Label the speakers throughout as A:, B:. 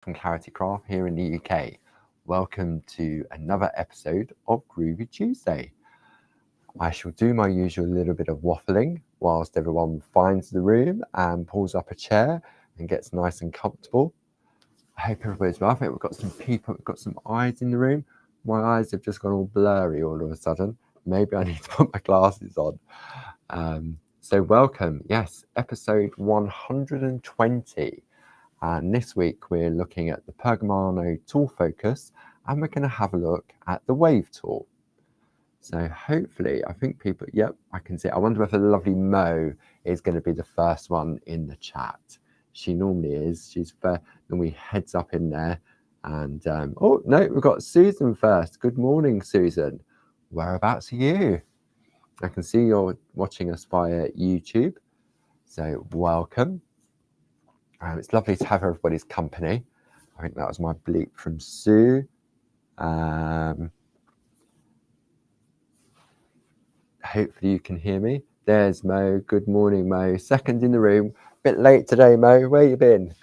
A: from Clarity Craft here in the UK. Welcome to another episode of Groovi Tuesday. I shall do my usual little bit of waffling whilst everyone finds the room and pulls up a chair and gets nice and comfortable. I hope everybody's well. I think we've got some people, we've got some eyes in the room. My eyes have just gone all blurry all of a sudden. Maybe I need to put my glasses on. So welcome, yes, episode 120. And this week we're looking at the Pergamano tool focus, and we're going to have a look at the Wave Tool. So hopefully, I think people, yep, I can see. I wonder if the lovely Mo is going to be the first one in the chat. She normally is. She's normally heads up in there. And oh no, we've got Susan first. Good morning, Susan. Whereabouts are you? I can see you're watching us via YouTube. So welcome. It's lovely to have everybody's company. I think that was my bleep from Sue. Hopefully you can hear me. There's Mo. Good morning, Mo. Second in the room. Bit late today, Mo. Where you been?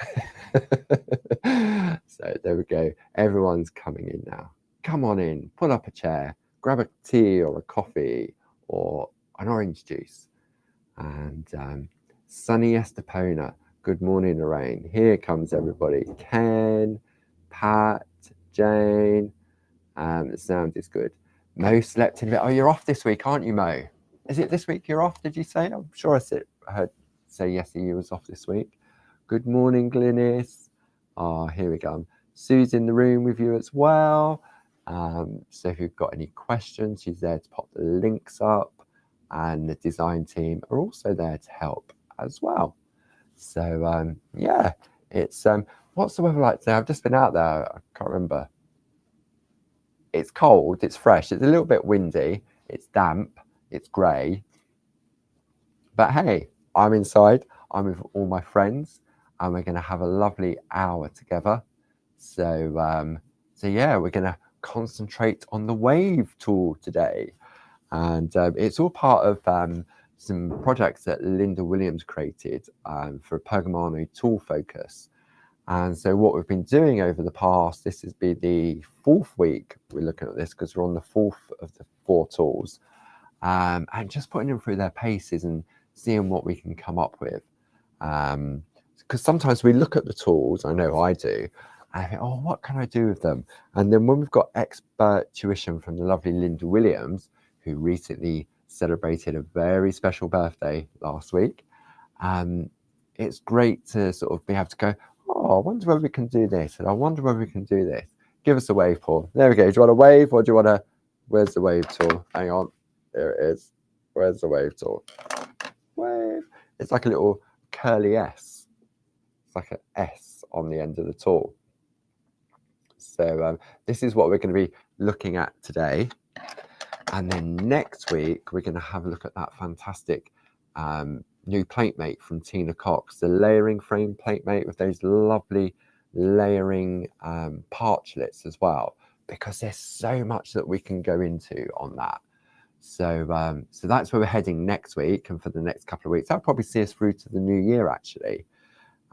A: So there we go. Everyone's coming in now. Come on in. Pull up a chair. Grab a tea or a coffee or an orange juice. And sunny Estepona. Good morning, Lorraine. Here comes everybody. Ken, Pat, Jane. The sound is good. Mo slept in a bit. Oh, you're off this week, aren't you, Mo? Is it this week you're off, did you say? I'm sure I heard say yes, you was off this week. Good morning, Glynis. Oh, here we go. Sue's in the room with you as well. So if you've got any questions, she's there to pop the links up. And the design team are also there to help as well. So yeah, it's what's the weather like today? I've just been out there. I can't remember. It's cold. It's fresh. It's a little bit windy. It's damp. It's grey. But hey, I'm inside. I'm with all my friends, and we're going to have a lovely hour together. So yeah, we're going to concentrate on the Wave Tool today. And it's all part of some projects that Linda Williams created for a Pergamano tool focus. And so what we've been doing over the past, this has been the fourth week we're looking at this because we're on the fourth of the 4 tools, and just putting them through their paces and seeing what we can come up with. Because sometimes we look at the tools, I know I do, and I think, oh, what can I do with them? And then when we've got expert tuition from the lovely Linda Williams, who recently celebrated a very special birthday last week, it's great to sort of be able to go, oh, I wonder whether we can do this, and I wonder whether we can do this. Give us a wave, Paul. There we go. Do you want a wave, or do you want a... Where's the wave tool? Hang on. There it is. Where's the wave tool? Wave. It's like a little curly S. It's like an S on the end of the tool. So this is what we're going to be looking at today. And then next week, we're going to have a look at that fantastic new plate mate from Tina Cox, the layering frame plate mate with those lovely layering parchlets as well, because there's so much that we can go into on that. So so that's where we're heading next week, and for the next couple of weeks. That'll probably see us through to the new year, actually.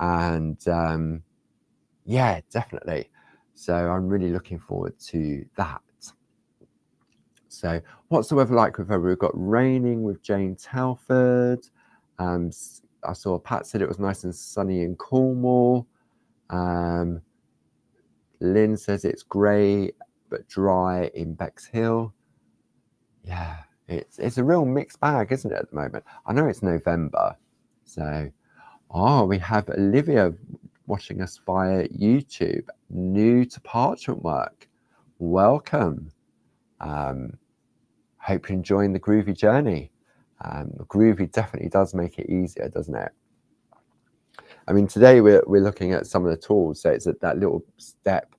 A: And yeah, definitely. So I'm really looking forward to that. So what's the weather like with her? We've got raining with Jane Telford. I saw Pat said it was nice and sunny in Cornwall. Lynn says it's grey but dry in Bexhill. Yeah, it's a real mixed bag, isn't it, at the moment? I know it's November. So, oh, we have Olivia watching us via YouTube, new to parchment work. Welcome. Hope you're enjoying the Groovi journey. Groovi definitely does make it easier, doesn't it? I mean, today we're looking at some of the tools, so it's that little step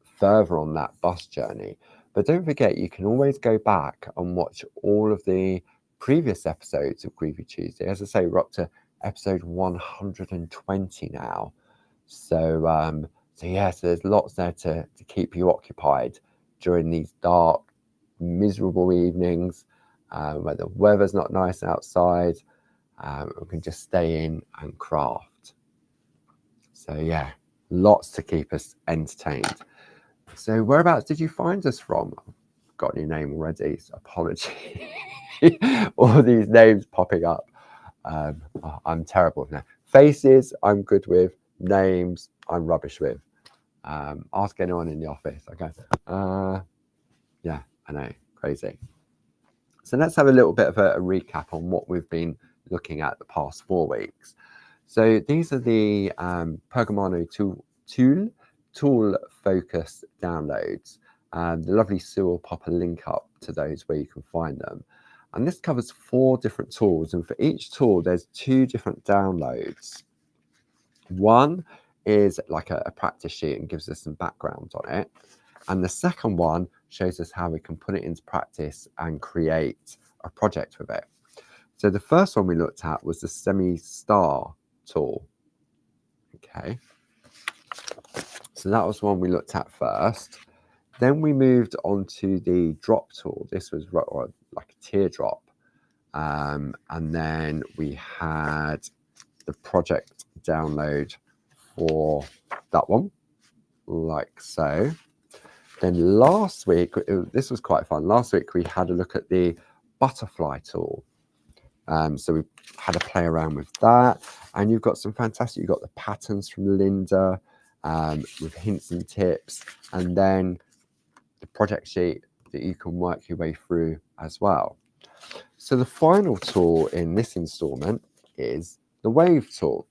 A: further on that bus journey. But don't forget, you can always go back and watch all of the previous episodes of Groovi Tuesday. As I say, we're up to episode 120 now. So yeah, so there's lots there to keep you occupied during these dark, miserable evenings where the weather's not nice outside. We can just stay in and craft. So yeah, Lots to keep us entertained. So whereabouts did you find us from? I've got your name already, so apology. All these names popping up. I'm terrible now. Faces, I'm good with. Names, I'm rubbish with. Ask anyone in the office. I go, yeah, I know, crazy. So let's have a little bit of a recap on what we've been looking at the past 4 weeks. So these are the Pergamano tool focused downloads. The lovely Sue will pop a link up to those where you can find them. And this covers 4 different tools, and for each tool there's 2 different downloads. One is like a practice sheet and gives us some background on it. And the second one shows us how we can put it into practice and create a project with it. So the first one we looked at was the semi-star tool. Okay. So that was one we looked at first. Then we moved on to the drop tool. This was like a teardrop. And then we had the project download for that one, like so. Then last week, this was quite fun. Last week we had a look at the butterfly tool. So we had a play around with that, and you've got some fantastic, you've got the patterns from Linda with hints and tips, and then the project sheet that you can work your way through as well. So the final tool in this installment is the Wave tool.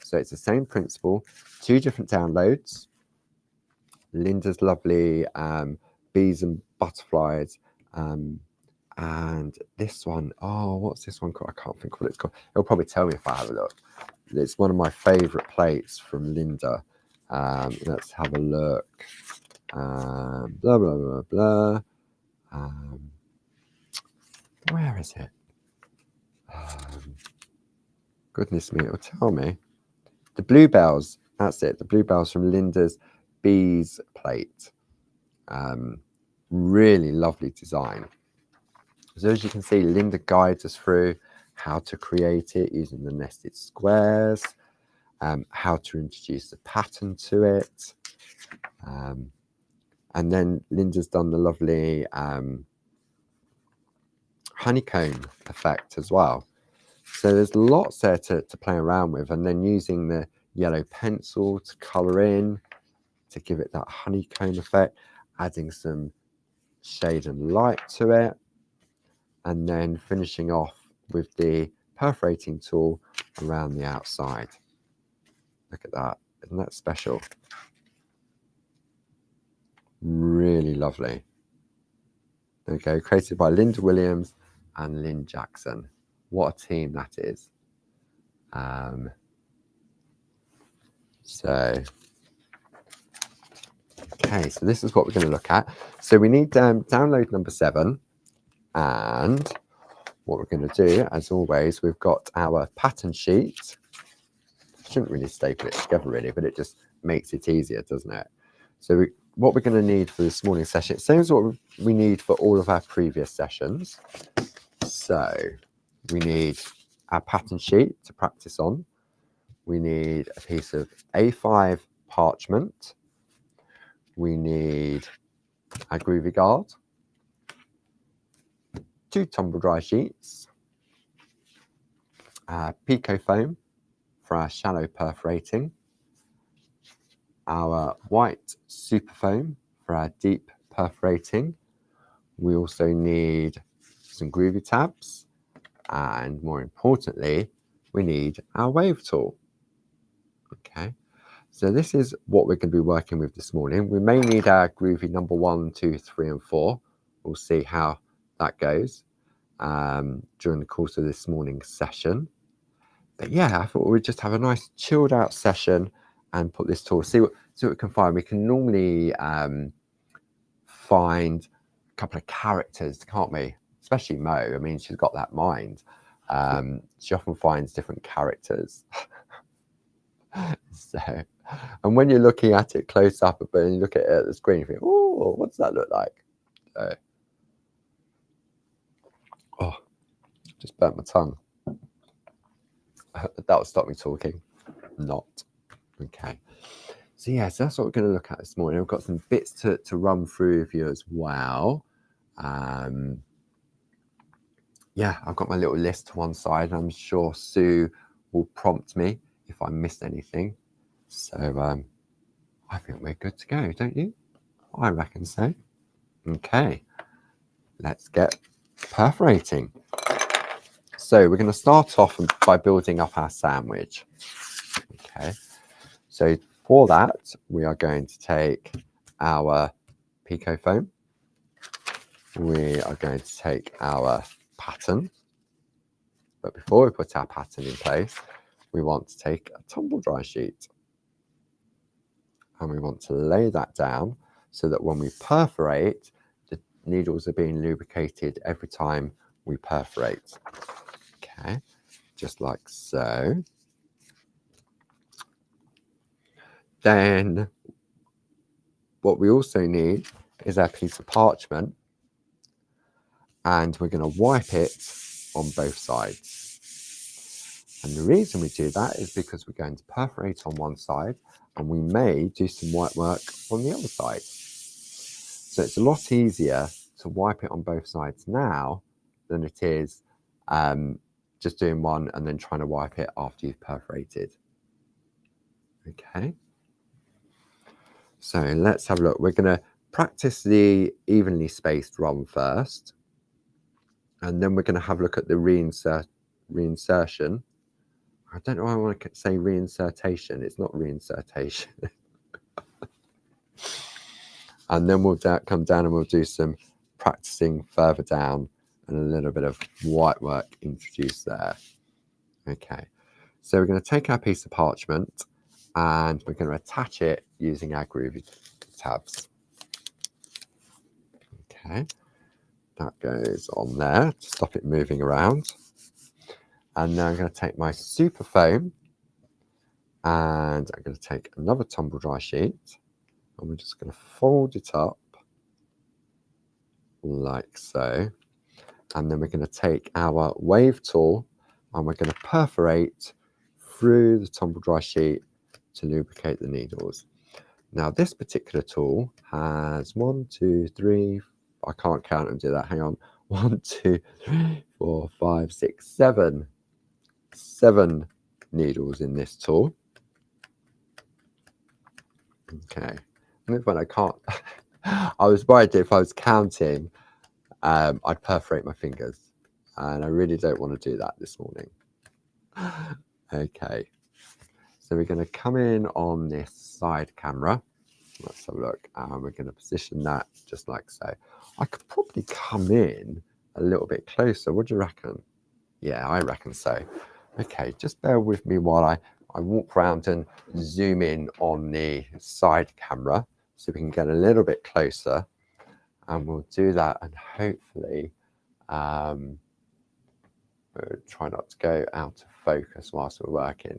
A: So it's the same principle, 2 different downloads. Linda's lovely bees and butterflies, and this one, oh, what's this one called? I can't think what it's called. It'll probably tell me if I have a look. It's one of my favorite plates from Linda. Let's have a look. Blah blah blah blah. Where is it? Goodness me, it'll tell me. The bluebells. That's it. The bluebells from Linda's bees plate. Really lovely design. So as you can see, Linda guides us through how to create it using the nested squares, how to introduce the pattern to it. And then Linda's done the lovely honeycomb effect as well. So there's lots there to play around with, and then using the yellow pencil to colour in, to give it that honeycomb effect, adding some shade and light to it, and then finishing off with the perforating tool around the outside. Look at that, isn't that special? Really lovely. There we go, created by Linda Williams and Lynn Jackson. What a team that is. Okay, so this is what we're going to look at. So we need download number 7, and what we're going to do, as always, we've got our pattern sheet. Shouldn't really staple it together really, but it just makes it easier, doesn't it? So what we're going to need for this morning's session, same as what we need for all of our previous sessions. So we need our pattern sheet to practice on. We need a piece of A5 parchment. We need our Groovi guard, 2 tumble dry sheets, Pico foam for our shallow perforating, our white super foam for our deep perforating. We also need some Groovi tabs, and more importantly, we need our wave tool. Okay, so this is what we're going to be working with this morning. We may need our Groovi number 1, 2, 3, and 4. We'll see how that goes during the course of this morning's session. But yeah, I thought we'd just have a nice chilled out session and put this tool, see what we can find. We can normally find a couple of characters, can't we? Especially Mo. I mean, she's got that mind. She often finds different characters. So, and when you're looking at it close up, but you look at it at the screen, you think, oh, what does that look like? So, oh, just burnt my tongue. That will stop me talking. Not. Okay. So yeah, so that's what we're going to look at this morning. We've got some bits to run through with you as well. Yeah, I've got my little list to one side. I'm sure Sue will prompt me if I missed anything. So I think we're good to go, don't you? I reckon so. Okay, let's get perforating. So we're going to start off by building up our sandwich. Okay, so for that, we are going to take our Pico foam. We are going to take our pattern. But before we put our pattern in place, we want to take a tumble dry sheet. And we want to lay that down so that when we perforate, the needles are being lubricated every time we perforate. Okay, just like so. Then what we also need is our piece of parchment, and we're going to wipe it on both sides. And the reason we do that is because we're going to perforate on one side and we may do some white work on the other side. So it's a lot easier to wipe it on both sides now than it is just doing one and then trying to wipe it after you've perforated. Okay. So let's have a look. We're going to practice the evenly spaced run first. And then we're going to have a look at the reinsertion. I don't know why I want to say reinsertation. It's not reinsertation. And then we'll come down and we'll do some practicing further down and a little bit of white work introduced there. Okay, so we're going to take our piece of parchment and we're going to attach it using our Groovi tabs. Okay, that goes on there to stop it moving around. And now I'm going to take my super foam and I'm going to take another tumble dry sheet and we're just going to fold it up like so. And then we're going to take our wave tool and we're going to perforate through the tumble dry sheet to lubricate the needles. Now this particular tool has 1, 2, 3, I can't count and do that, hang on, 1, 2, 3, 4, 5, 6, 7 needles in this tool. Okay, and when I can't, I was worried that if I was counting, I'd perforate my fingers, and I really don't want to do that this morning. Okay, so we're going to come in on this side camera. Let's have a look, and we're going to position that just like so. I could probably come in a little bit closer. What do you reckon? Yeah, I reckon so. Okay, just bear with me while I walk around and zoom in on the side camera so we can get a little bit closer, and we'll do that and hopefully we'll try not to go out of focus whilst we're working.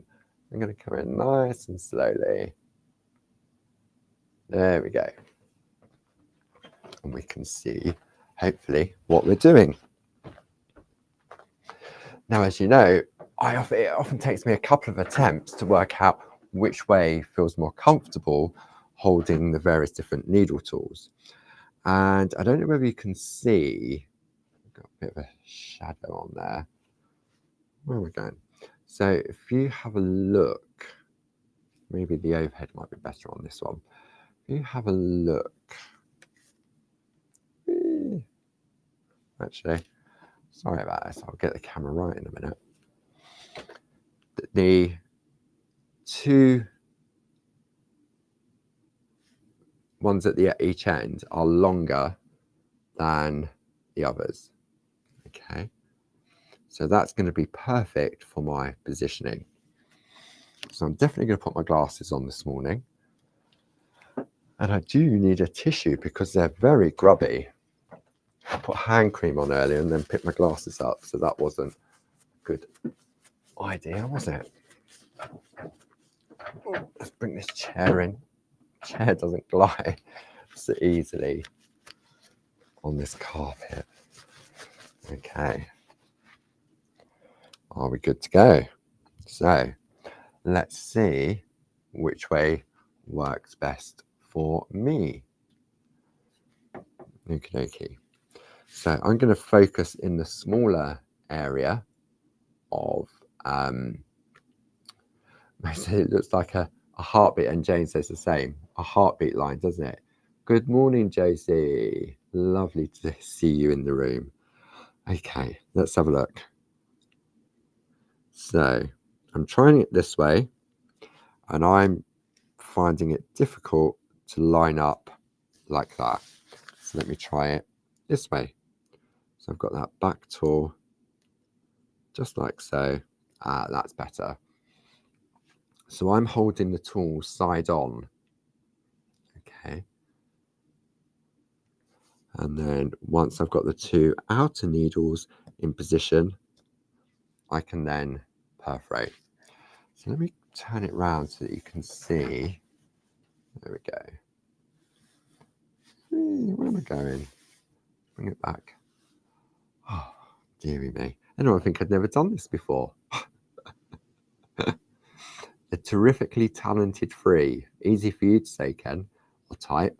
A: I'm going to come in nice and slowly. There we go. And we can see hopefully what we're doing. Now, as you know, it often takes me a couple of attempts to work out which way feels more comfortable holding the various different needle tools. And I don't know whether you can see, I've got a bit of a shadow on there. Where are we going? So if you have a look, maybe the overhead might be better on this one. If you have a look, actually, sorry about this, I'll get the camera right in a minute. The two ones at each end are longer than the others. Okay, so that's going to be perfect for my positioning. So I'm definitely going to put my glasses on this morning. And I do need a tissue because they're very grubby. I put hand cream on earlier and then picked my glasses up, so that wasn't a good idea, was it? Let's bring this chair in. Chair doesn't glide so easily on this carpet. Okay. Are we good to go? So let's see which way works best for me. Okie dokie. So I'm going to focus in the smaller area of, it looks like a heartbeat, and Jane says the same, a heartbeat line, doesn't it? Good morning, Josie. Lovely to see you in the room. Okay, let's have a look. So I'm trying it this way, and I'm finding it difficult to line up like that. So let me try it this way. So I've got that back tool, just like so. That's better. So I'm holding the tool side on. Okay. And then once I've got the two outer needles in position, I can then perforate. So let me turn it around so that you can see. There we go. Where am I going? Bring it back. Oh, dearie me. Anyone think I'd never done this before? A terrifically talented three. Easy for you to say, Ken, or type.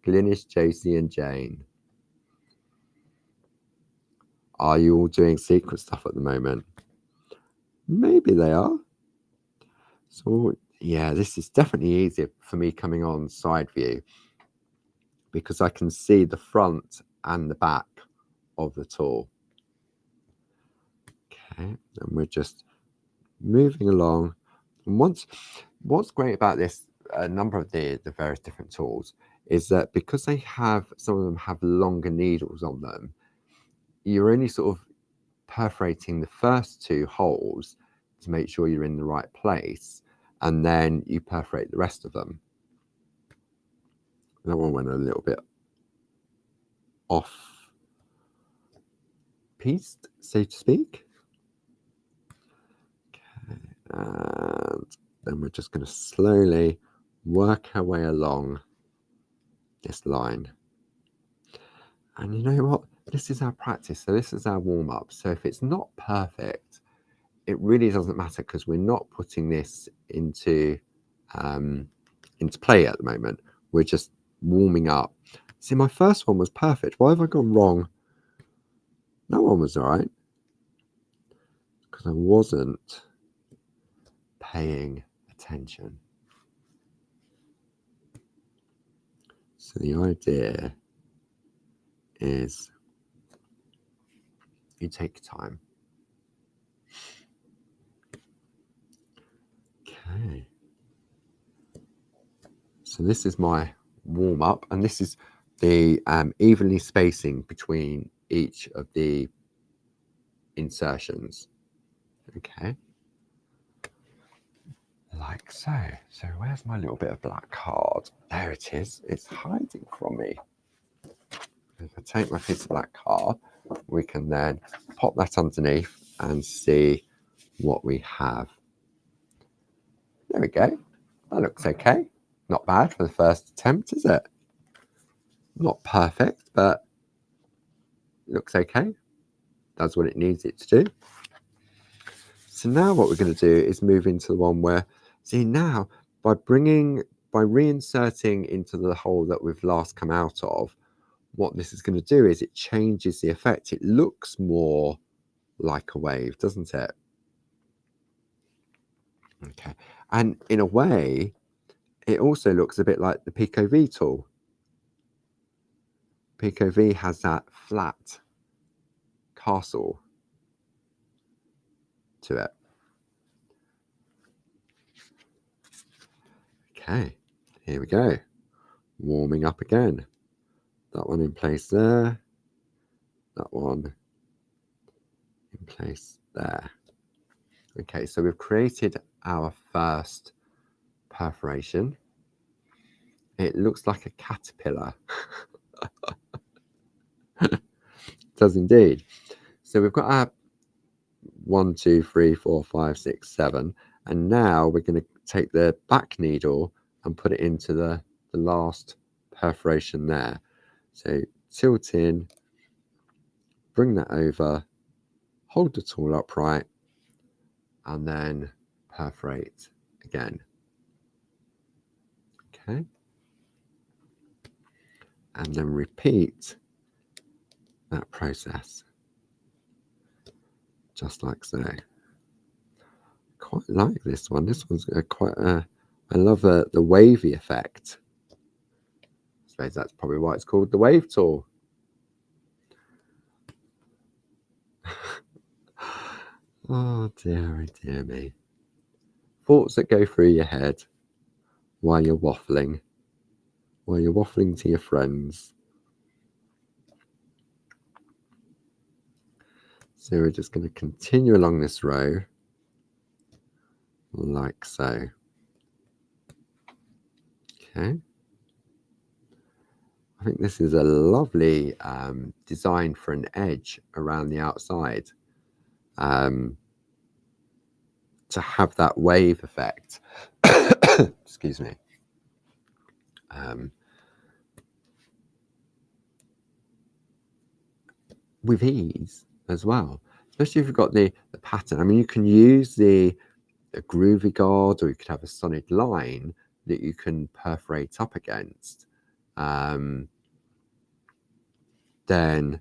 A: Glynis, Josie, and Jane. Are you all doing secret stuff at the moment? Maybe they are. So yeah, this is definitely easier for me coming on side view because I can see the front and the back of the tool. Okay, and we're just moving along. And what's great about this, a number of the various different tools, is that because they have, some of them have longer needles on them, you're only sort of perforating the first two holes to make sure you're in the right place, and then you perforate the rest of them. That one went a little bit off piste, so to speak. Okay, and then we're just going to slowly work our way along this line. And you know what? This is our practice, so this is our warm-up. So if it's not perfect, it really doesn't matter because we're not putting this into play at the moment. We're just warming up. See, my first one was perfect. Why have I gone wrong? That one was all right because I wasn't paying attention. So the idea is you take time. Okay. So this is my warm up, and this is the evenly spacing between each of the insertions. Okay. Like so. So where's my little bit of black card? There it is. It's hiding from me. If I take my piece of black card, we can then pop that underneath and see what we have. There we go. That looks okay. Not bad for the first attempt, is it? Not perfect, but looks okay. Does what it needs it to do. So now what we're going to do is move into the one where, see now, by reinserting into the hole that we've last come out of, what this is going to do is it changes the effect. It looks more like a wave, doesn't it? Okay. And in a way, it also looks a bit like the Pico V tool. Pico V has that flat castle to it. Okay, here we go. Warming up again. That one in place there. That one in place there. Okay, so we've created our first perforation. It looks like a caterpillar. It does indeed. So we've got our 1, 2, 3, 4, 5, 6, 7, and now we're going to take the back needle and put it into the last perforation there. So tilt in, bring that over, hold the tool upright, and then perforate again. Okay. And then repeat that process, just like so. Quite like this one. This one's I love the wavy effect. I suppose that's probably why it's called the Wave Tool. Oh dear me. Thoughts that go through your head while you're waffling to your friends. So we're just going to continue along this row like so. Okay. I think this is a lovely design for an edge around the outside, to have that wave effect. Excuse me. With ease as well, especially if you've got the pattern. I mean, you can use the groovy guard, or you could have a solid line that you can perforate up against. Then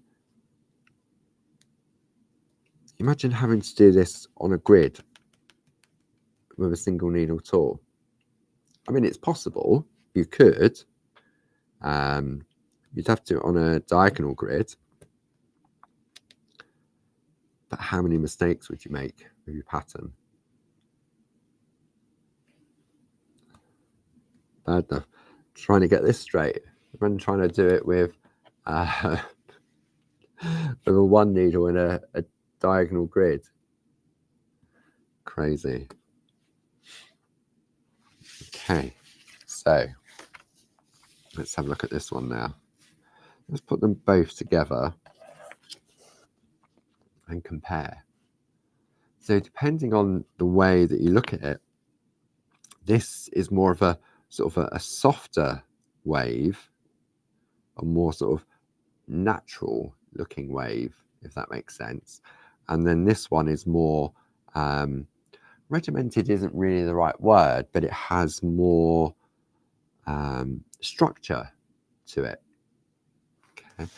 A: imagine having to do this on a grid with a single needle tool. I mean, it's possible. You could. You'd have to do it on a diagonal grid. But how many mistakes would you make with your pattern? Bad enough. Trying to get this straight. When trying to do it with a one needle in a diagonal grid. Crazy. Okay, so let's have a look at this one now. Let's put them both together and compare. So depending on the way that you look at it, this is more of a sort of a softer wave, a more sort of natural looking wave, if that makes sense. And then this one is more regimented isn't really the right word, but it has more structure to it. Okay.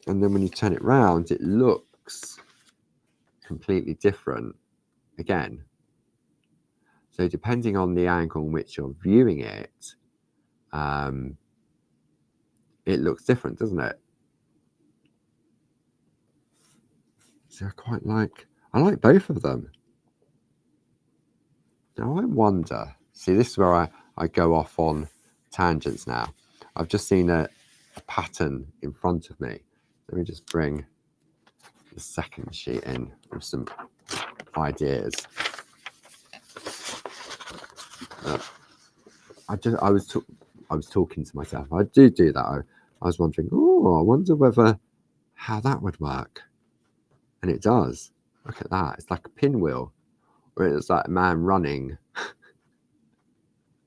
A: And then when you turn it round, it looks completely different again. So depending on the angle in which you're viewing it, it looks different, doesn't it? So I like both of them. Now I wonder, see, this is where I go off on tangents now. I've just seen a pattern in front of me. Let me just bring the second sheet in with some ideas. I was talking to myself. I do that. I was wondering, I wonder how that would work. And it does. Look at that. It's like a pinwheel, or it's like a man running.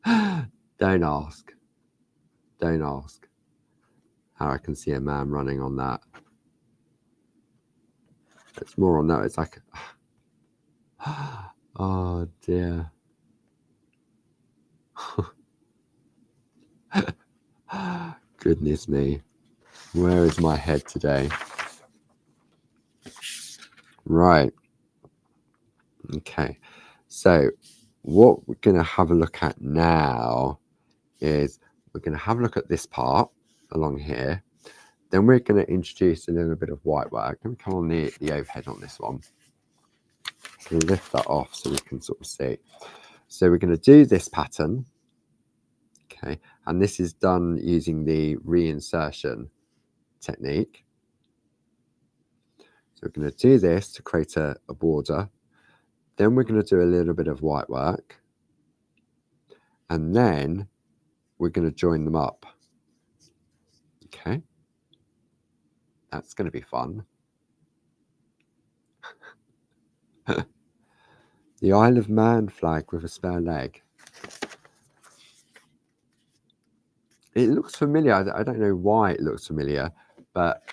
A: Don't ask how I can see a man running on that. It's more on that. It's like, oh dear. Goodness me. Where is my head today? Right. Okay. So what we're going to have a look at now is we're going to have a look at this part along here. Then we're going to introduce a little bit of white work. Let me come on the overhead on this one. So lift that off so we can sort of see. So we're going to do this pattern. Okay. And this is done using the reinsertion technique. So we're going to do this to create a border. Then we're going to do a little bit of white work. And then we're going to join them up. Okay. That's going to be fun. The Isle of Man flag with a spare leg. It looks familiar. I don't know why it looks familiar, but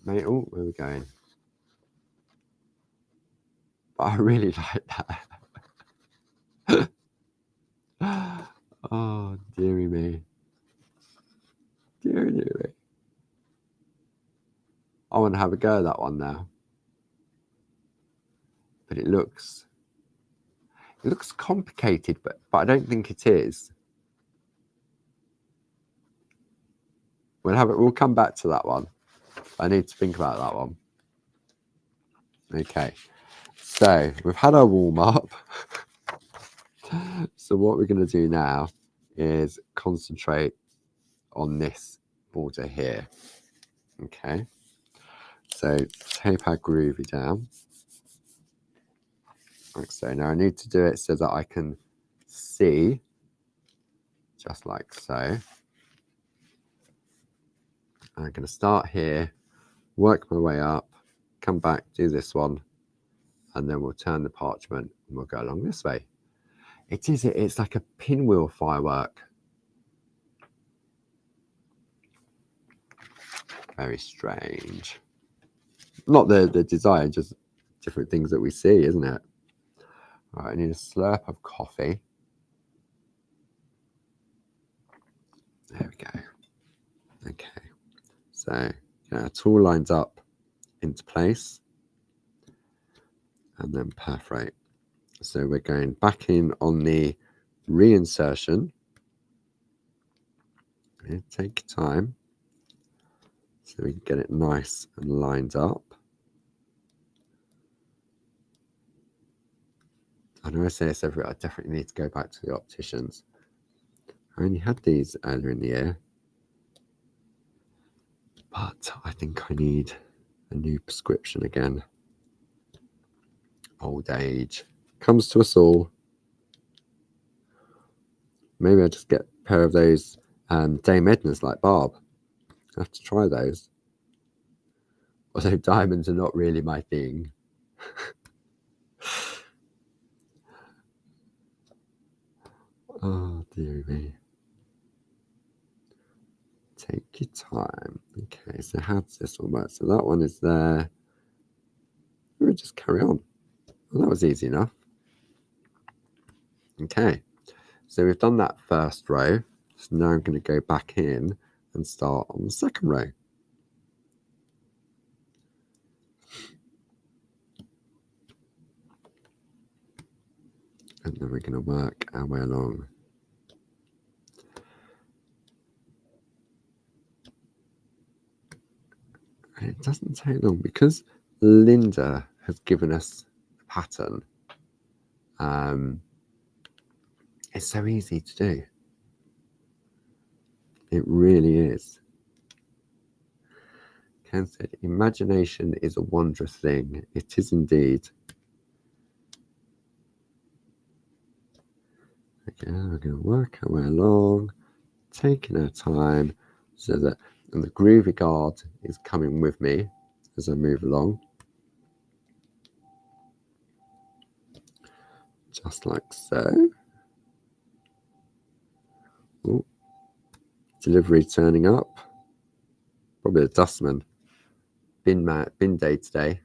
A: where are we going? But I really like that. Oh, dearie me. Dearie me. I want to have a go at that one now. But it looks complicated, but I don't think it is. We'll come back to that one. I need to think about that one. Okay. So we've had our warm up. So what we're going to do now is concentrate on this border here. Okay. So tape our Groovi down. Like so. Now I need to do it so that I can see, just like so. I'm going to start here, work my way up, come back, do this one, and then we'll turn the parchment and we'll go along this way. It's like a pinwheel firework. Very strange. Not the design, just different things that we see, isn't it? All right, I need a slurp of coffee. There we go. Okay, so our tool lines up into place and then perforate. So we're going back in on the reinsertion. Okay, take your time so we can get it nice and lined up. I know I say this everywhere, I definitely need to go back to the opticians. I only had these earlier in the year, but I think I need a new prescription again. Old age comes to us all. Maybe I just get a pair of those Dame Edna's like Barb. I have to try those. Although diamonds are not really my thing. Oh, dear me. Take your time. Okay, so how does this one work? So that one is there. We'll just carry on. Well, that was easy enough. Okay, so we've done that first row. So now I'm going to go back in and start on the second row. And then we're going to work our way along. And it doesn't take long because Linda has given us the pattern. It's so easy to do. It really is. Ken said, imagination is a wondrous thing. It is indeed. Okay, we're going to work our way along, taking our time so that and the Groovi guard is coming with me as I move along. Just like so. Ooh. Delivery turning up. Probably a dustman. Bin day today.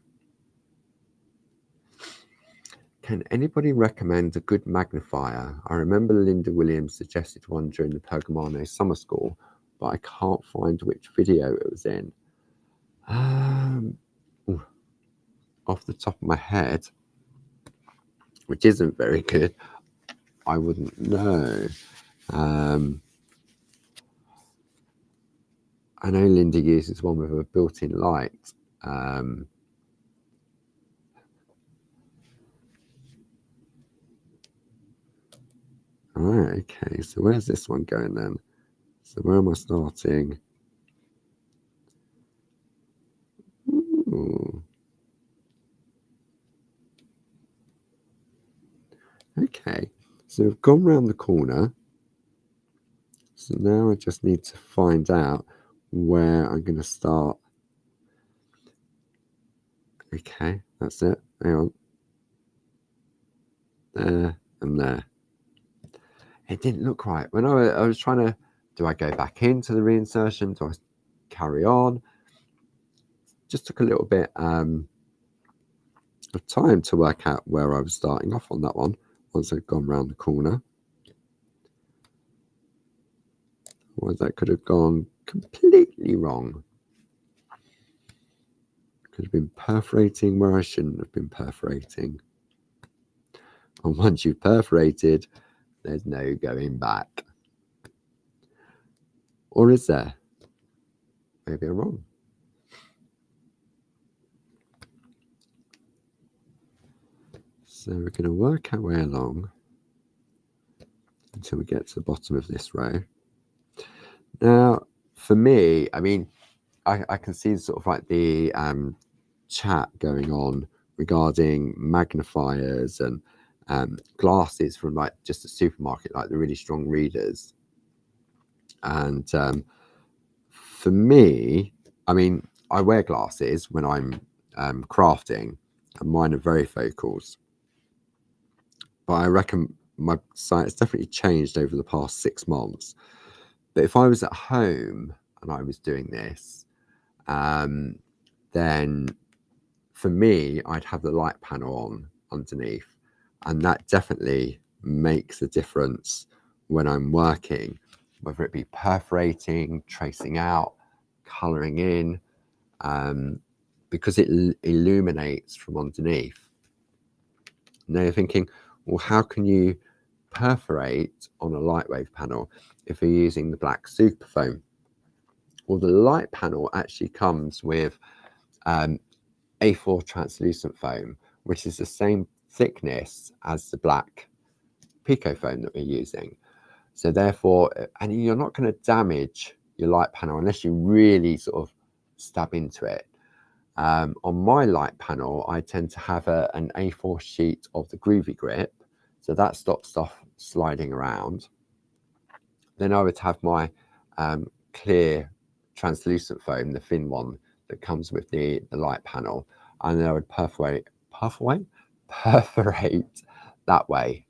A: Can anybody recommend a good magnifier? I remember Linda Williams suggested one during the Pergamano summer school, but I can't find which video it was in. Off the top of my head, which isn't very good, I wouldn't know. I know Linda uses one with a built-in light. Alright, okay, so where's this one going then? So where am I starting? Ooh. Okay, so we've gone round the corner. So now I just need to find out where I'm going to start. Okay, that's it. Hang on. There and there. It didn't look right. When I was trying to, do I go back into the reinsertion? Do I carry on? Just took a little bit of time to work out where I was starting off on that one once I'd gone round the corner. Or that could have gone completely wrong. Could have been perforating where I shouldn't have been perforating. And once you've perforated, there's no going back. Or is there? Maybe I'm wrong. So we're going to work our way along until we get to the bottom of this row. Now, for me, I mean, I can see sort of like the chat going on regarding magnifiers and glasses from like just a supermarket, like the really strong readers. And for me, I mean, I wear glasses when I'm crafting, and mine are varifocals. But I reckon my sight has definitely changed over the past 6 months. But if I was at home and I was doing this, then for me, I'd have the light panel on underneath, and that definitely makes a difference when I'm working, whether it be perforating, tracing out, colouring in, because it illuminates from underneath. Now you're thinking, well, how can you perforate on a light wave panel if you're using the black super foam? Well, the light panel actually comes with A4 translucent foam, which is the same thickness as the black pico foam that we're using. So therefore, and you're not going to damage your light panel unless you really sort of stab into it. On my light panel, I tend to have an A4 sheet of the Groovi grip, so that stops stuff sliding around. Then I would have my clear translucent foam, the thin one that comes with the light panel, and then I would perforate that way.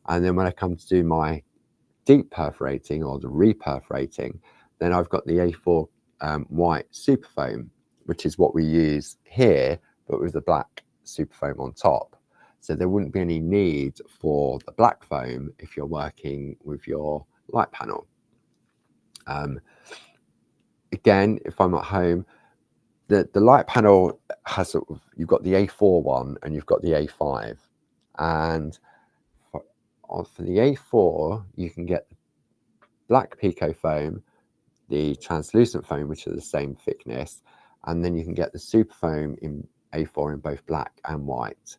A: And then when I come to do my deep perforating or the reperforating, then I've got the A4 white super foam, which is what we use here, but with the black super foam on top. So there wouldn't be any need for the black foam if you're working with your light panel. Again, if I'm at home, the light panel has sort of, you've got the A4 one and you've got the A5. And for the A4, you can get the black pico foam, the translucent foam, which are the same thickness, and then you can get the super foam in A4 in both black and white.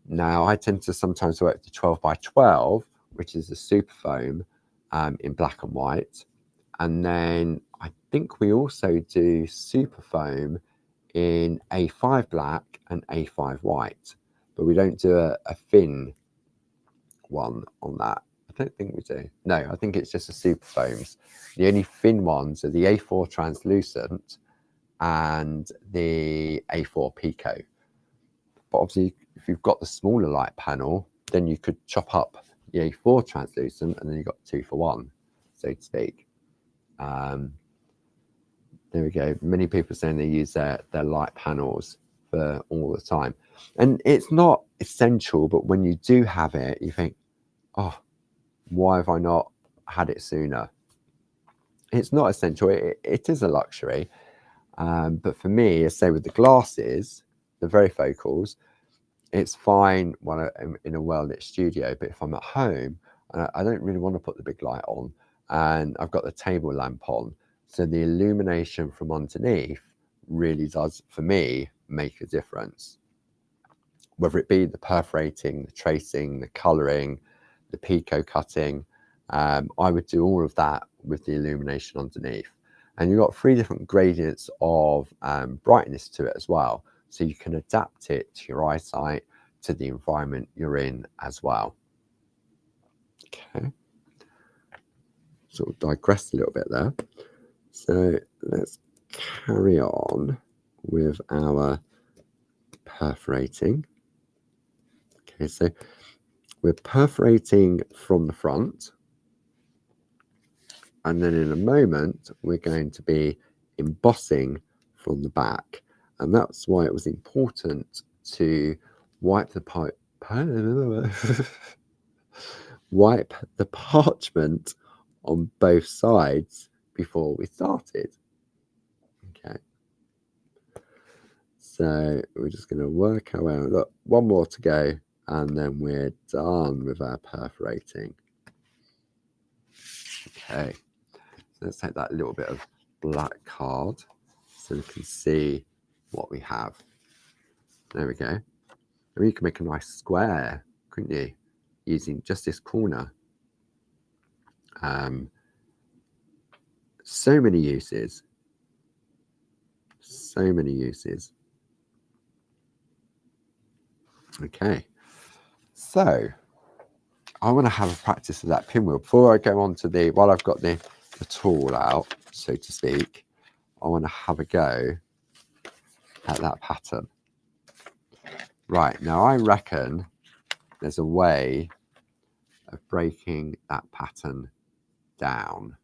A: Now, I tend to sometimes work the 12 by 12, which is the super foam in black and white. And then I think we also do super foam in A5 black and A5 white, but we don't do a thin one on that. I don't think we do. No, I think it's just the super foams. The only thin ones are the A4 translucent and the A4 pico. But obviously, if you've got the smaller light panel, then you could chop up the A4 translucent and then you've got 2 for 1, so to speak. There we go. Many people saying they use their light panels for all the time. And it's not essential, but when you do have it, you think, oh, why have I not had it sooner? It's not essential. It is a luxury. But for me, say with the glasses, the varifocals, it's fine when I'm in a well-lit studio. But if I'm at home, I don't really want to put the big light on, and I've got the table lamp on, so the illumination from underneath really does, for me, make a difference. Whether it be the perforating, the tracing, the colouring, the pico cutting, I would do all of that with the illumination underneath. And you've got 3 different gradients of brightness to it as well, so you can adapt it to your eyesight, to the environment you're in as well. Okay, sort of digressed a little bit there. So let's carry on with our perforating. Okay, so we're perforating from the front, and then in a moment we're going to be embossing from the back, and that's why it was important to wipe the parchment on both sides before we started. Okay. So we're just going to work our way. Look, one more to go, and then we're done with our perforating. Okay. So let's take that little bit of black card so we can see what we have. There we go. And you can make a nice square, couldn't you, using just this corner. So many uses. So many uses. Okay. So I want to have a practice of that pinwheel. Before I go on to while I've got the tool out, so to speak, I want to have a go at that pattern. Right, now I reckon there's a way of breaking that pattern down.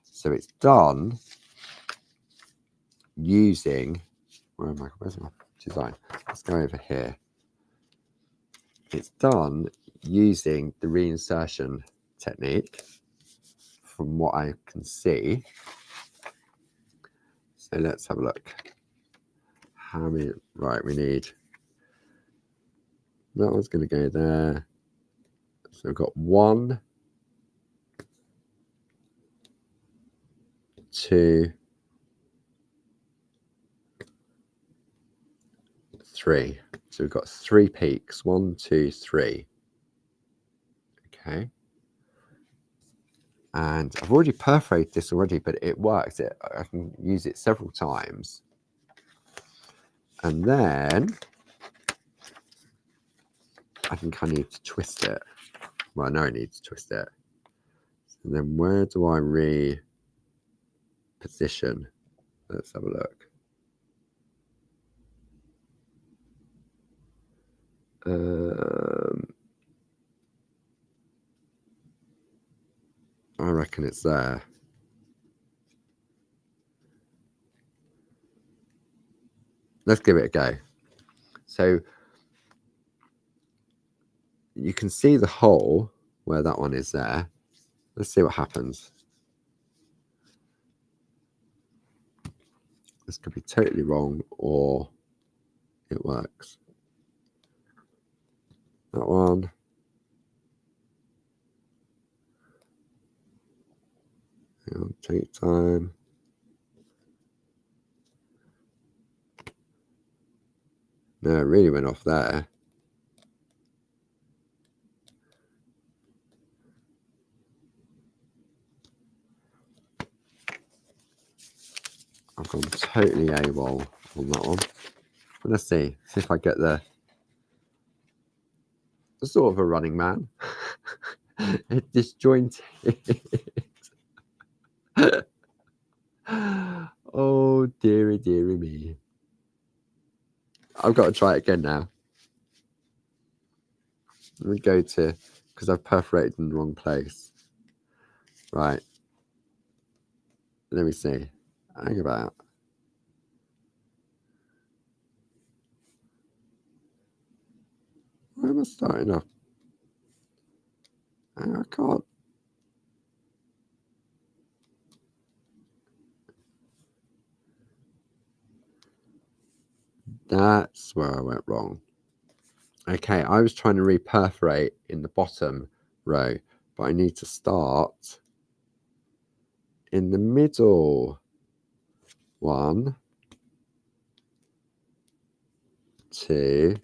A: So it's done using, where's my design? Let's go over here. It's done using the reinsertion technique from what I can see. So let's have a look. How many, right, we need, that one's going to go there. So we've got 1, 2, 3. So we've got 3 peaks. 1, 2, 3. Okay. And I've already perforated this already, but it works. I can use it several times. And then I think I need to twist it. Well, I know I need to twist it. And then where do I reposition? Let's have a look. I reckon it's there. Let's give it a go. So you can see the hole where that one is there. Let's see what happens. This could be totally wrong, or it works. That one. It'll take time. No, it really went off there. I've gone totally AWOL on that one. But let's see if I get the sort of a running man. It's disjointed. Oh, dearie, dearie me. I've got to try it again now. Let me go to, because I've perforated in the wrong place. Right. Let me see. Hang about. Where am I starting off? I can't. That's where I went wrong. Okay, I was trying to reperforate in the bottom row, but I need to start in the middle. 1, 2,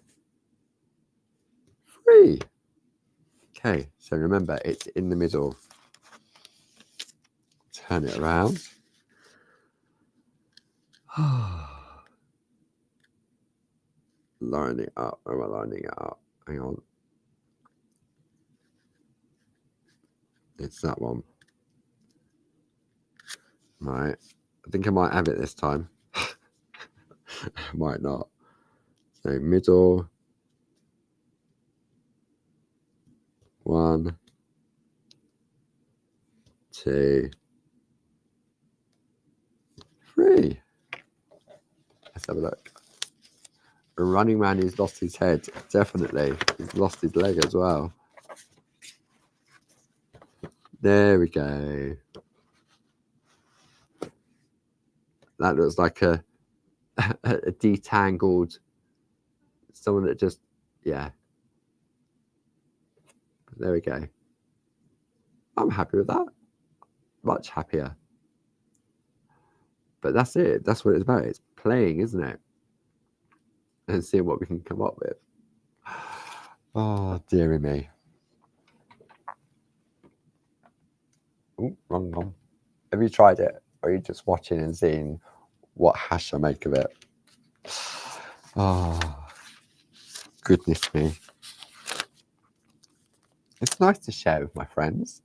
A: 3. Okay, so remember, it's in the middle. Turn it around. Line it up. Where am I lining it up? Hang on. It's that one. Right. I think I might have it this time. Might not. So middle. 1, 2, 3. Let's have a look. A running man who's lost his head. Definitely. He's lost his leg as well. There we go. That looks like a detangled, someone that just, yeah. There we go. I'm happy with that. Much happier. But that's it. That's what it's about. It's playing, isn't it? And seeing what we can come up with. Oh, dearie me. Oh, wrong one. Have you tried it? Or are you just watching and seeing what hash I make of it? Oh, goodness me. It's nice to share with my friends,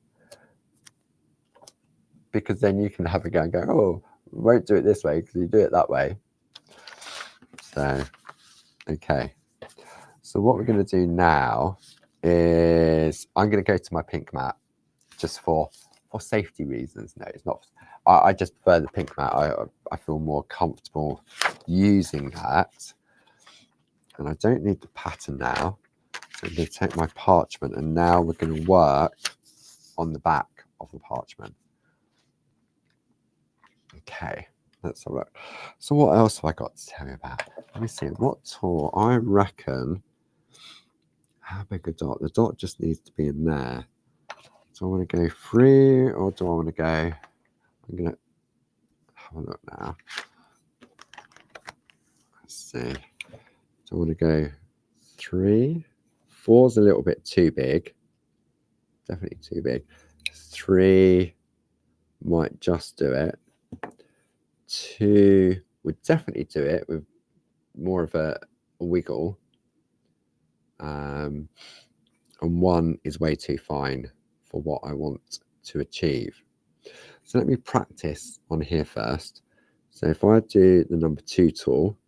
A: because then you can have a go and go, oh, we won't do it this way because you do it that way. So, okay. So what we're going to do now is I'm going to go to my pink mat, just for safety reasons. No, it's not. I just prefer the pink mat. I feel more comfortable using that. And I don't need the pattern now. So I'm going to take my parchment, and now we're going to work on the back of the parchment. Okay, let's have a look. So what else have I got to tell you about? Let me see. What tool? I reckon, how big a dot? The dot just needs to be in there. Do I want to go 3, or do I want to go, I'm going to have a look now. Let's see. Do I want to go 3? 4's a little bit too big. Definitely too big. 3 might just do it. 2 would definitely do it with more of a wiggle. And 1 is way too fine for what I want to achieve. So let me practice on here first. So if I do the number 2 tool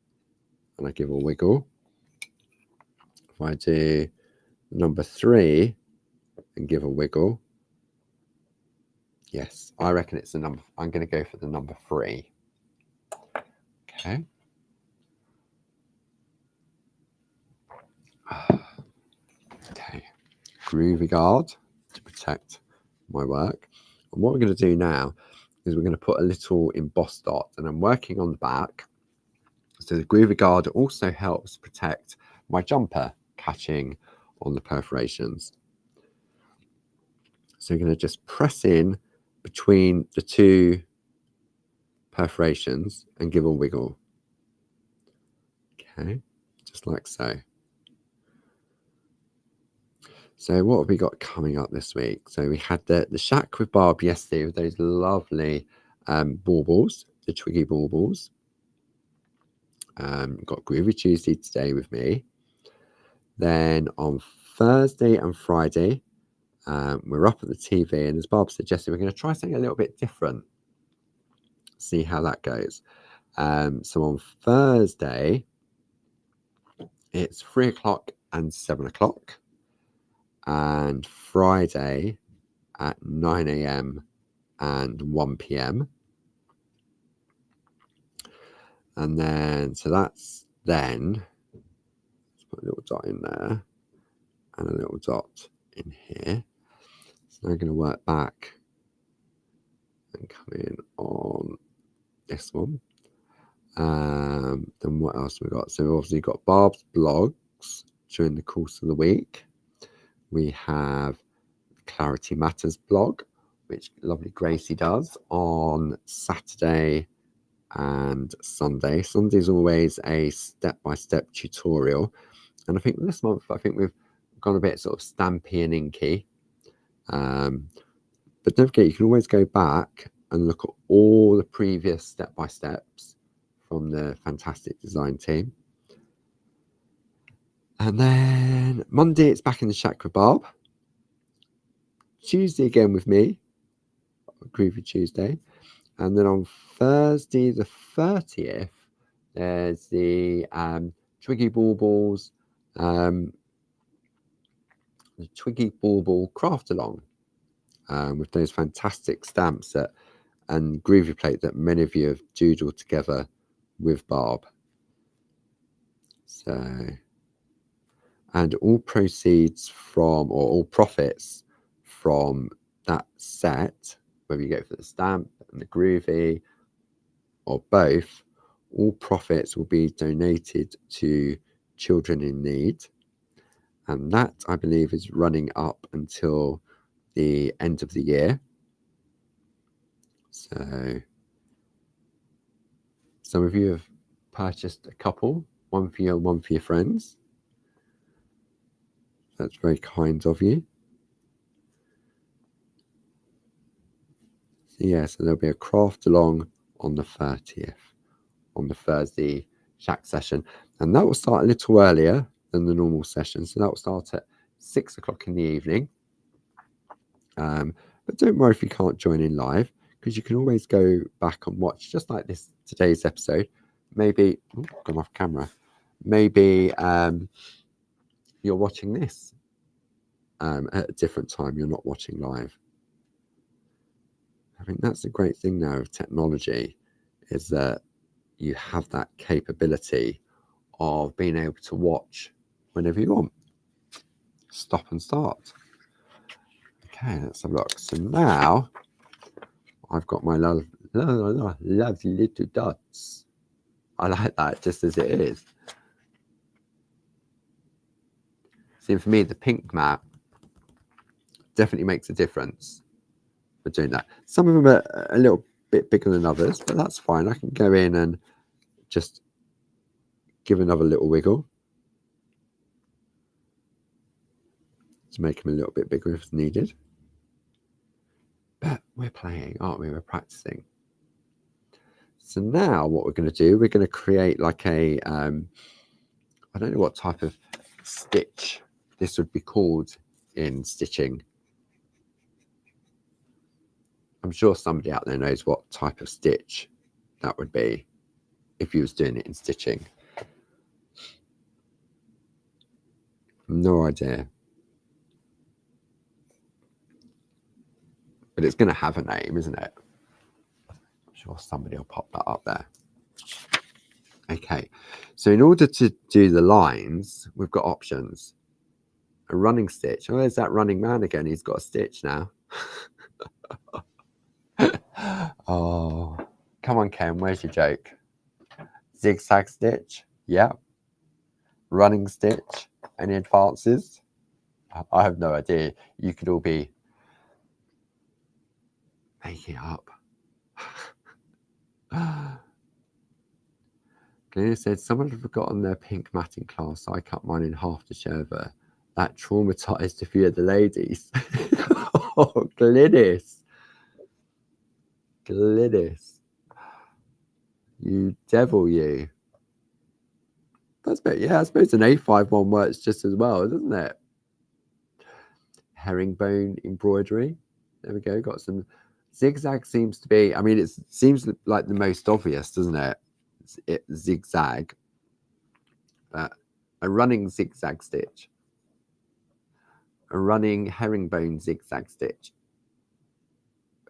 A: and I give a wiggle, if I do number 3 and give a wiggle, yes, I reckon it's the number. I'm going to go for the number 3. Okay. Okay. Groovy guard to protect my work. And what we're going to do now is we're going to put a little embossed dot, and I'm working on the back. So the groovy guard also helps protect my jumper catching on the perforations. So you're going to just press in between the 2 perforations and give a wiggle. Okay, just like so. So what have we got coming up this week? So we had the shack with Barb yesterday with those lovely baubles, the twiggy baubles. Got Groovi Tuesday today with me. Then on Thursday and Friday, we're up at the TV, and as Barb suggested, we're going to try something a little bit different. See how that goes. So on Thursday, it's 3 o'clock and 7 o'clock. And Friday at 9 a.m. and 1 p.m. And then, so that's then, let's put a little dot in there and a little dot in here. So now I'm going to work back and come in on this one. Then what else have we got? So we've obviously got Barb's blogs during the course of the week. We have Clarity Matters blog, which lovely Gracie does on Saturday and Sunday. Sunday's always a step-by-step tutorial. And I think this month, we've gone a bit sort of stampy and inky. But don't forget, you can always go back and look at all the previous step-by-steps from the fantastic design team. And then Monday, it's back in the shack with Barb. Tuesday again with me, Groovi Tuesday. And then on Thursday the 30th, there's the Twiggy Baubles, the Twiggy Bauble craft along with those fantastic stamps and Groovy plate that many of you have doodled together with Barb. So, and all proceeds from, or all profits from that set, whether you go for the stamp and the Groovi or both, all profits will be donated to children in need. And that, I believe, is running up until the end of the year. So some of you have purchased a couple, one for you and one for your friends. That's very kind of you. So yeah, so there'll be a craft along on the 30th, on the Thursday shack session. And that will start a little earlier than the normal session. So that will start at 6 o'clock in the evening. But don't worry if you can't join in live, because you can always go back and watch, just like this today's episode. Maybe, gone off camera. Maybe you're watching this at a different time. You're not watching live. I think that's the great thing now of technology, is that you have that capability of being able to watch whenever you want. Stop and start. Okay, let's have a look. So now I've got my lovely little dots. I like that just as it is. See, for me, the pink mat definitely makes a difference for doing that. Some of them are a little bit bigger than others, but that's fine. I can go in and just give another little wiggle to make them a little bit bigger if needed. But we're playing, aren't we? We're practicing. So now what we're going to do, we're going to create like a, I don't know what type of stitch this would be called in stitching. I'm sure somebody out there knows what type of stitch that would be if you was doing it in stitching. No idea. But it's going to have a name, isn't it? I'm sure somebody will pop that up there. Okay, so in order to do the lines, we've got options. A running stitch. Oh, there's that running man again. He's got a stitch now. Oh, come on, Ken. Where's your joke? Zigzag stitch. Yeah. Running stitch. Any advances? I have no idea. You could all be making it up. Glenna said, someone had forgotten their pink matting class, so I cut mine in half to share her. That traumatized a few of the ladies. Oh, Glynis. Glynis. You devil, you. That's better. Yeah, I suppose an A5 one works just as well, doesn't it? Herringbone embroidery. There we go. Got some zigzag. Seems to be, I mean, it seems like the most obvious, doesn't it? It's zigzag. But a running zigzag stitch. A running herringbone zigzag stitch.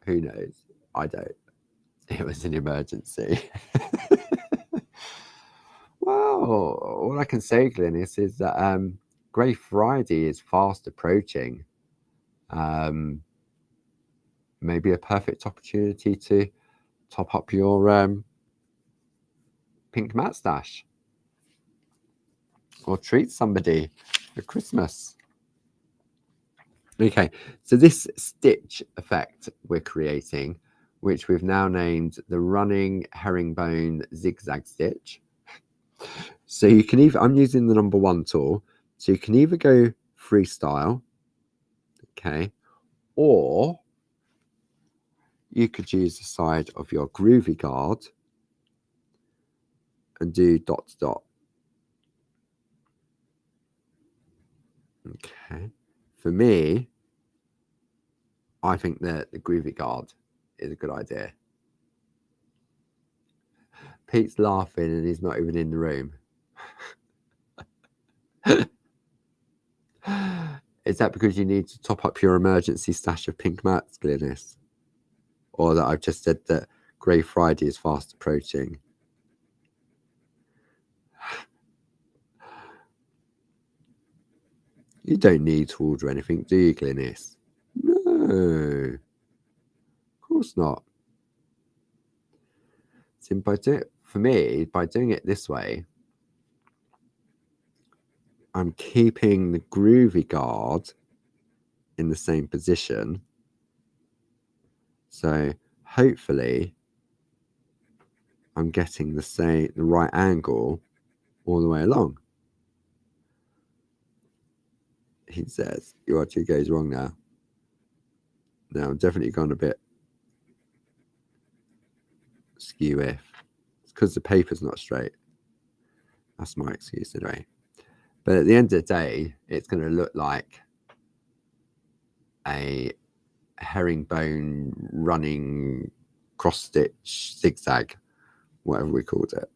A: Who knows? I don't. It was an emergency. Well, all I can say, Glynis, is that Grey Friday is fast approaching. Maybe a perfect opportunity to top up your pink mat stash, or treat somebody for Christmas. Okay, so this stitch effect we're creating, which we've now named the running herringbone zigzag stitch. So you can either, I'm using the number 1 tool, so you can either go freestyle, okay, or you could use the side of your Groovi guard and do dot to dot. Okay, for me, I think that the Groovi guard is a good idea. Pete's laughing and he's not even in the room. Is that because you need to top up your emergency stash of pink mats, Glynis? Or that I've just said that Grey Friday is fast approaching? You don't need to order anything, do you, Glynis? No. No, of course not. So for me, by doing it this way, I'm keeping the groovy guard in the same position. So hopefully I'm getting the right angle all the way along. He says, you are 2 goes wrong now. No, I'm definitely gone a bit skew if. It's because the paper's not straight. That's my excuse anyway. But at the end of the day, it's going to look like a herringbone running cross stitch zigzag, whatever we called it.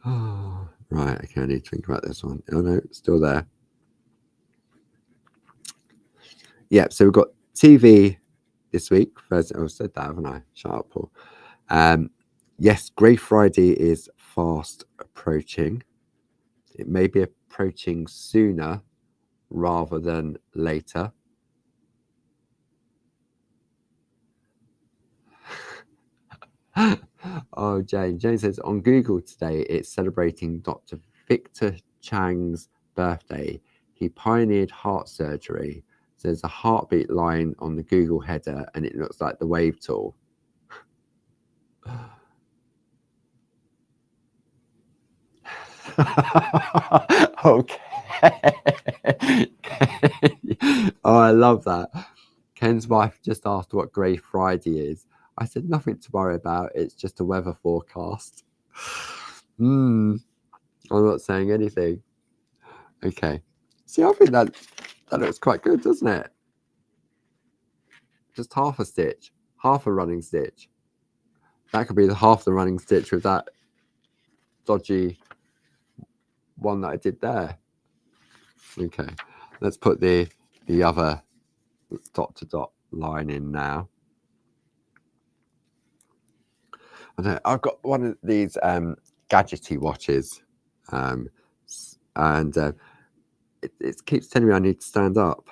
A: Oh, right, okay, I need to think about this one. Oh no, it's still there. Yeah, so we've got TV this week. Thursday. Oh, I said that, haven't I? Shut up, Paul. Yes, Grey Friday is fast approaching. It may be approaching sooner rather than later. Oh, Jane says on Google today it's celebrating Dr. Victor Chang's birthday. He pioneered heart surgery. So there's a heartbeat line on the Google header and it looks like the Wave Tool. Okay. Oh, I love that. Ken's wife just asked what Grey Friday is. I said nothing to worry about. It's just a weather forecast. I'm not saying anything. Okay. See, I think that looks quite good, doesn't it? Just half a stitch, half a running stitch. That could be half the running stitch with that dodgy one that I did there. Okay, let's put the other dot to dot line in now. I know I've got one of these gadgety watches, and it keeps telling me I need to stand up.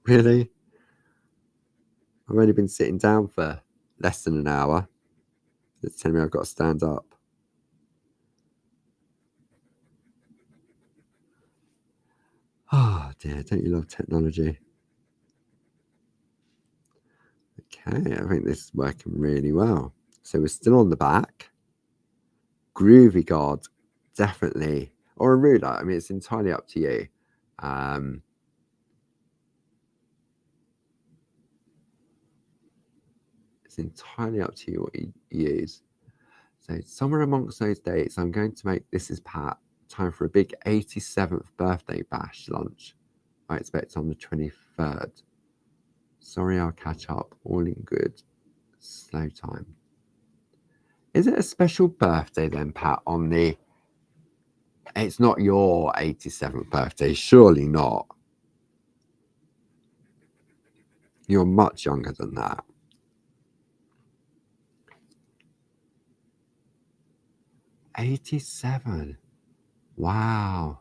A: Really? I've only been sitting down for less than an hour. It's telling me I've got to stand up. Oh dear, don't you love technology? Okay, I think this is working really well. So we're still on the back. Groovy guard, definitely. Or a ruler. I mean, it's entirely up to you. It's entirely up to you what you use. So somewhere amongst those dates, I'm going to make This Is Pat time for a big 87th birthday bash lunch. I expect on the 23rd. Sorry, I'll catch up. All in good. Slow time. Is it a special birthday then, Pat, on the... It's not your 87th birthday, surely not. You're much younger than that. '87. Wow.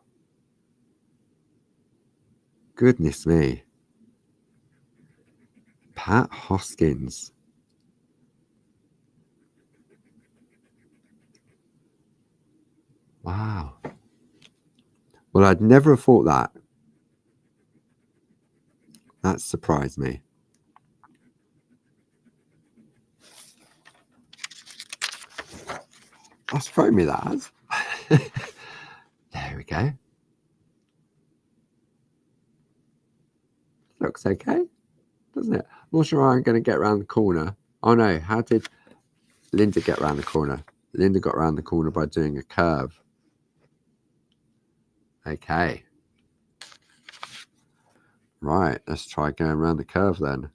A: Goodness me. Pat Hoskins. Wow. Well, I'd never have thought that. That surprised me. That's thrown me that has. There we go. Looks okay, doesn't it? I'm not sure how I'm going to get around the corner. Oh no, how did Linda get around the corner? Linda got around the corner by doing a curve. Okay. Right, let's try going around the curve then.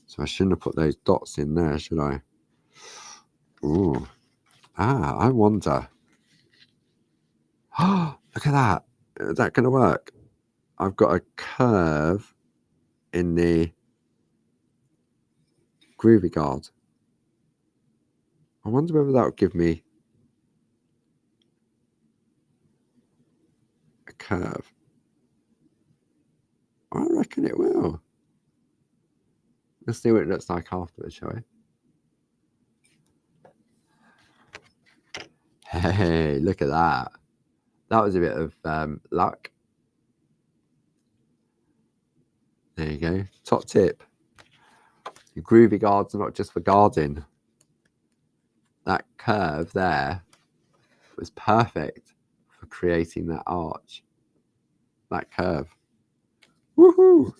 A: So I shouldn't have put those dots in there, should I? Ooh. Ah, I wonder. Oh, look at that. Is that going to work? I've got a curve in the groovy guard. I wonder whether that would give me... curve? I reckon it will. Let's see what it looks like afterwards, shall we? Hey, look at that. That was a bit of luck. There you go. Top tip. Your groovy guards are not just for guarding. That curve there was perfect for creating that arch. That curve. Woohoo!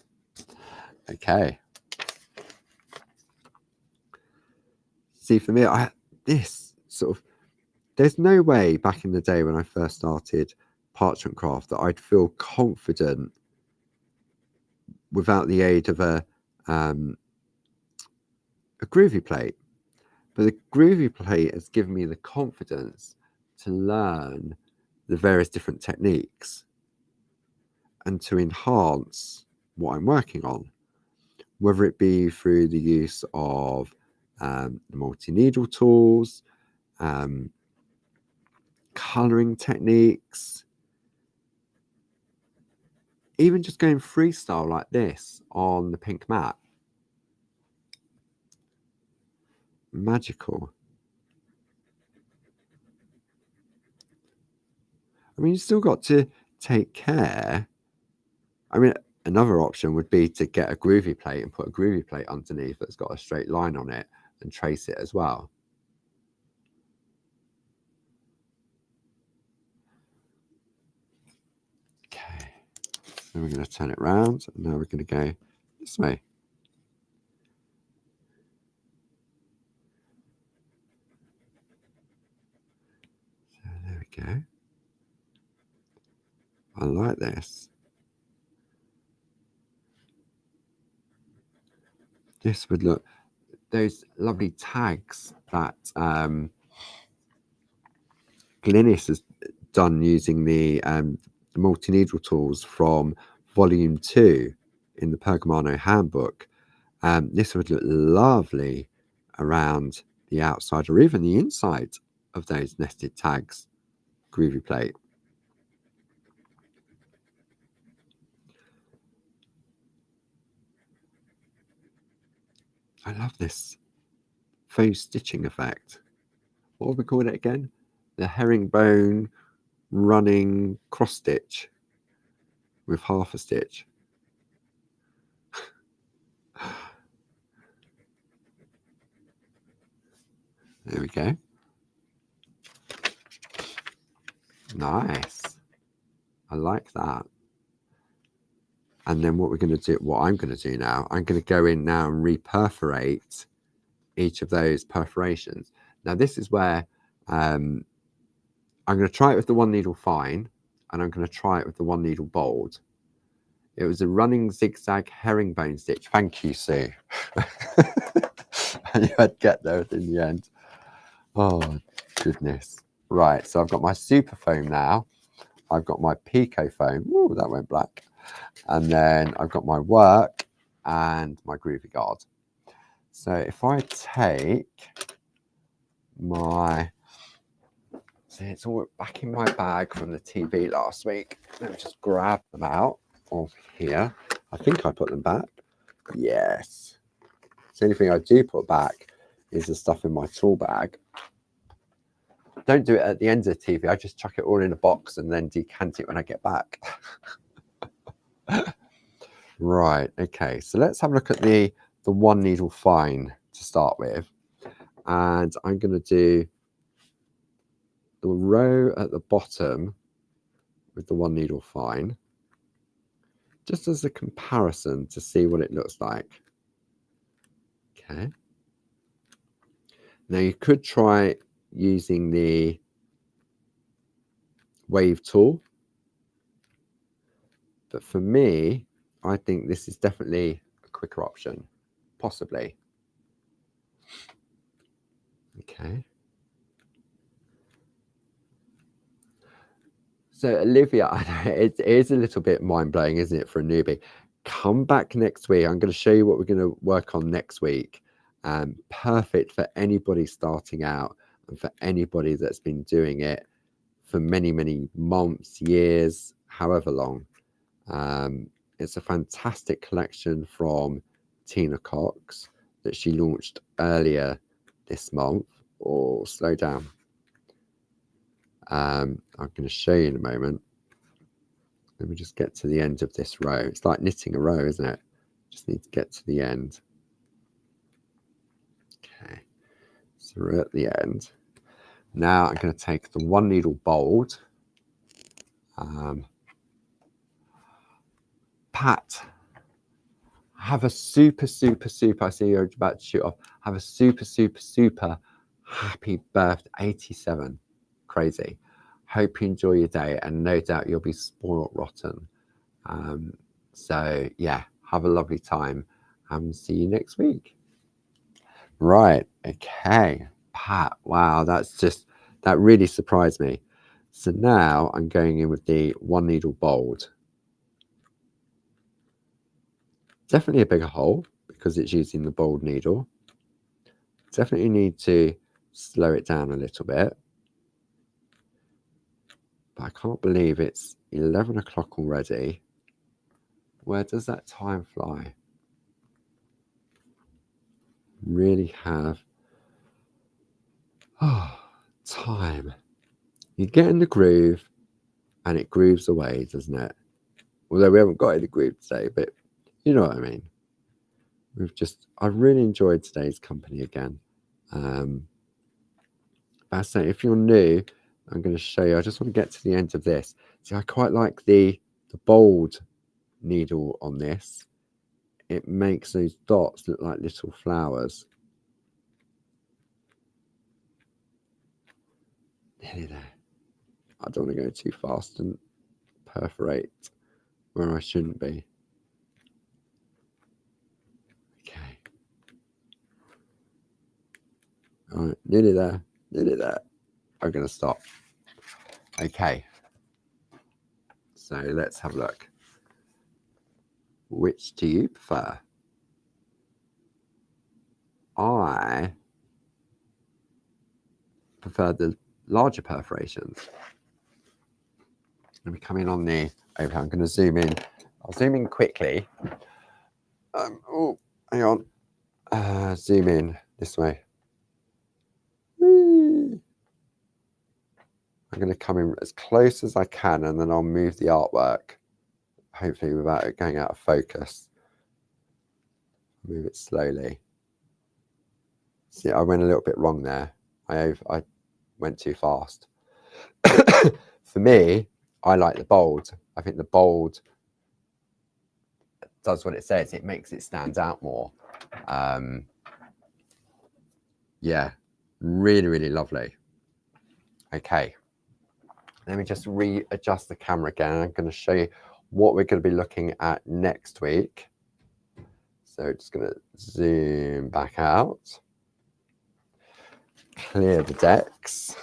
A: Okay. See, for me, this sort of, there's no way back in the day when I first started parchment craft that I'd feel confident without the aid of a groovy plate. But the groovy plate has given me the confidence to learn the various different techniques and to enhance what I'm working on, whether it be through the use of the multi-needle tools, colouring techniques, even just going freestyle like this on the pink mat. Magical. I mean, you still got to take care. I mean, another option would be to get a groovy plate and put a groovy plate underneath that's got a straight line on it and trace it as well. Okay, so we're going to turn it round, and now we're going to go this way. So there we go. I like this. This would look, those lovely tags that Glynis has done using the multi-needle tools from volume 2 in the Pergamano handbook. This would look lovely around the outside or even the inside of those nested tags groovy plate. I love this faux stitching effect. What would we call it again? The herringbone running cross stitch with half a stitch. There we go. Nice. I like that. And then what we're going to do, what I'm going to do now, I'm going to go in now and reperforate each of those perforations. Now this is where I'm going to try it with the one needle fine, and I'm going to try it with the one needle bold. It was a running zigzag herringbone stitch. Thank you, Sue. And you had to get there in the end. Oh, goodness. Right, so I've got my super foam now. I've got my pico foam. Ooh, that went black. And then I've got my work and my groovy guard. So if I take my, see, it's all back in my bag from the TV last week. Let me just grab them out of here. I think I put them back. Yes. The only thing I do put back is the stuff in my tool bag. Don't do it at the end of the TV. I just chuck it all in a box and then decant it when I get back. Right, okay, so let's have a look at the one needle fine to start with. And I'm going to do the row at the bottom with the one needle fine, just as a comparison to see what it looks like. Okay. Now you could try using the wave tool, but for me, I think this is definitely a quicker option, possibly. Okay. So Olivia, I know it is a little bit mind-blowing, isn't it, for a newbie? Come back next week. I'm going to show you what we're going to work on next week. Perfect for anybody starting out and for anybody that's been doing it for many, many months, years, however long. It's a fantastic collection from Tina Cox that she launched earlier this month. Or slow down. I'm going to show you in a moment. Let me just get to the end of this row. It's like knitting a row, isn't it? Just need to get to the end. Okay, so we're at the end. Now I'm going to take the one needle bold. Pat, have a super, I see you're about to shoot off. Have a super happy birthday, 87. Crazy. Hope you enjoy your day, and no doubt you'll be spoiled rotten. So yeah, have a lovely time and see you next week. Right, okay, Pat, wow, that really surprised me. So now I'm going in with the one needle bold. Definitely a bigger hole because it's using the bold needle. Definitely need to slow it down a little bit. But I can't believe it's 11 o'clock already. Where does that time fly? Really have time. You get in the groove and it grooves away, doesn't it? Although we haven't got any groove today, but you know what I mean. I really enjoyed today's company again. Fascinating. If you're new, I'm going to show you. I just want to get to the end of this. See, I quite like the bold needle on this. It makes those dots look like little flowers. Nearly there. I don't want to go too fast and perforate where I shouldn't be. Okay. All right, nearly there. I'm going to stop. Okay. So let's have a look. Which do you prefer? I prefer the larger perforations. Let me come in on the overhead. I'm going to zoom in. I'll zoom in quickly. Oh, hang on. Zoom in this way. Whee. I'm going to come in as close as I can, and then I'll move the artwork, hopefully without it going out of focus. Move it slowly. See, I went a little bit wrong there. I went too fast. For me, I like the bold. I think the bold does what it says. It makes it stand out more. Yeah, really lovely. Okay, let me just readjust the camera again. I'm going to show you what we're going to be looking at next week. So just going to zoom back out, clear the decks.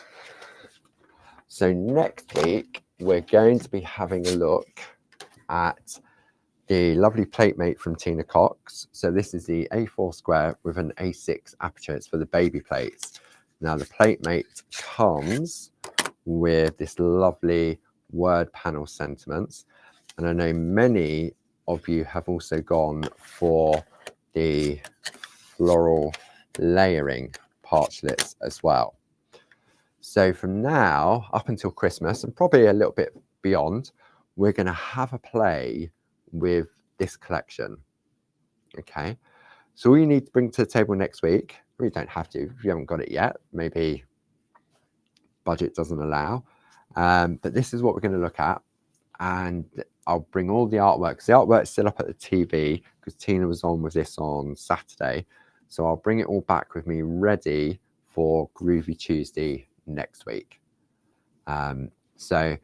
A: So next week, we're going to be having a look at the lovely plate mate from Tina Cox. So this is the A4 square with an A6 aperture. It's for the baby plates. Now the plate mate comes with this lovely word panel sentiments. And I know many of you have also gone for the floral layering parchlets as well. So from now up until Christmas, and probably a little bit beyond, we're going to have a play with this collection. Okay, so all you need to bring to the table next week, or you don't have to if you haven't got it yet, maybe budget doesn't allow, but this is what we're going to look at, and I'll bring all the artwork. The artwork's still up at the TV because Tina was on with this on Saturday, so I'll bring it all back with me ready for Groovi Tuesday next week. So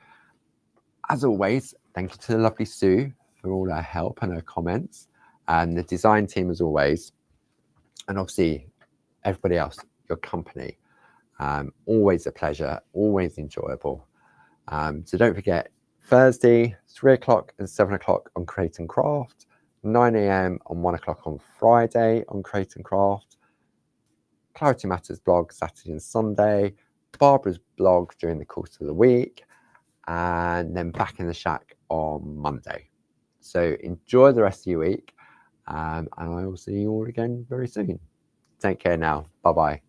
A: as always, thank you to the lovely Sue for all her help and her comments, and the design team as always, and obviously everybody else, your company. Always a pleasure, always enjoyable. So don't forget, Thursday, 3 o'clock and 7 o'clock on Create and Craft, 9 AM and 1 o'clock on Friday on Create and Craft, Clarity Matters blog Saturday and Sunday, Barbara's blog during the course of the week, and then back in the shack on Monday. So enjoy the rest of your week, and I will see you all again very soon. Take care now. Bye bye.